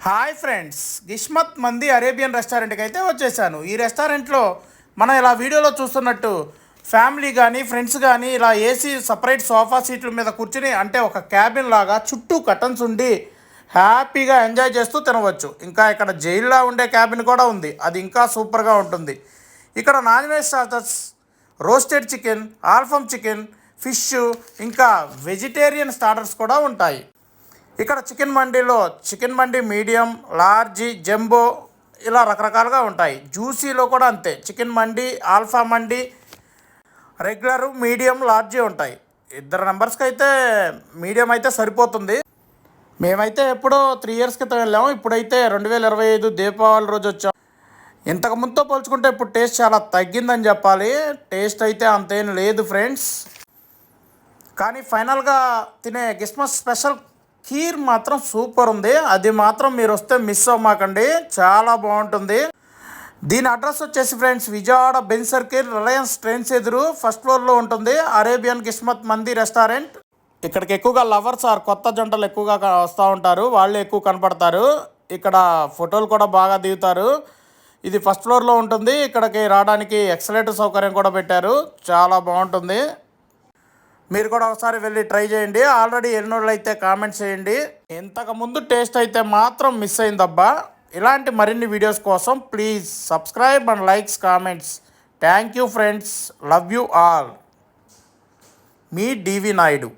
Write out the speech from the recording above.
Hi friends, గిస్మత్ మంది Arabian రెస్టారెంట్కి అయితే వచ్చేసాను. ఈ రెస్టారెంట్లో మనం ఇలా వీడియోలో చూస్తున్నట్టు ఫ్యామిలీ కానీ ఫ్రెండ్స్ కానీ ఇలా ఏసీ సపరేట్ సోఫా సీట్ల మీద కూర్చుని అంటే ఒక క్యాబిన్ లాగా చుట్టూ కర్టన్స్ ఉండి హ్యాపీగా ఎంజాయ్ చేస్తూ తినవచ్చు. ఇంకా ఇక్కడ జైల్లో ఉండే క్యాబిన్ కూడా ఉంది, అది ఇంకా సూపర్గా ఉంటుంది. ఇక్కడ non veg starters, roasted chicken, ఆల్ఫమ్ చికెన్, ఫిష్, ఇంకా వెజిటేరియన్ స్టార్టర్స్ కూడా ఉంటాయి. ఇక్కడ చికెన్ మండీలో చికెన్ మండీ మీడియం, లార్జీ, జంబో ఇలా రకరకాలుగా ఉంటాయి. జ్యూసీలో కూడా అంతే, చికెన్ మండీ, ఆల్ఫా మండీ, రెగ్యులర్, మీడియం, లార్జీ ఉంటాయి. ఇద్దరు నెంబర్స్కి అయితే మీడియం అయితే సరిపోతుంది. మేమైతే ఎప్పుడో 3 ఇయర్స్ క్రితం వెళ్ళాము, ఇప్పుడైతే 2025 దీపావళి రోజు వచ్చాము. ఇంతకు ముందుతో పోల్చుకుంటే ఇప్పుడు టేస్ట్ చాలా తగ్గిందని చెప్పాలి. టేస్ట్ అయితే అంతేం లేదు ఫ్రెండ్స్. కానీ ఫైనల్గా తినే క్రిస్మస్ స్పెషల్ ఖీర్ మాత్రం సూపర్ ఉంది. అది మాత్రం మీరు వస్తే మిస్ అవ్వమాకండి, చాలా బాగుంటుంది. దీని అడ్రస్ వచ్చేసి friends Vijayawada Benz circle, Reliance trains ఎదురు ఫస్ట్ ఫ్లోర్లో ఉంటుంది అరేబియన్ కిస్మత్ మంది రెస్టారెంట్. ఇక్కడికి ఎక్కువగా లవర్స్ ఆర్ కొత్త జంటలు ఎక్కువగా వస్తూ ఉంటారు, వాళ్ళు ఎక్కువ కనపడతారు. ఇక్కడ ఫోటోలు కూడా బాగా దిగుతారు. ఇది ఫస్ట్ ఫ్లోర్లో ఉంటుంది. ఇక్కడికి రావడానికి ఎక్సలేటర్ సౌకర్యం కూడా పెట్టారు, చాలా బాగుంటుంది. మీరు కూడా ఒకసారి వెళ్ళి ట్రై చేయండి. ఆల్రెడీ ఎన్నోళ్ళు అయితే కామెంట్స్ చేయండి. ఇంతకుముందు టేస్ట్ అయితే మాత్రం మిస్ అయిందబ్బా. ఇలాంటి మరిన్ని వీడియోస్ కోసం please subscribe and likes, comments. Thank you friends, love you all. మీ డివి నాయుడు.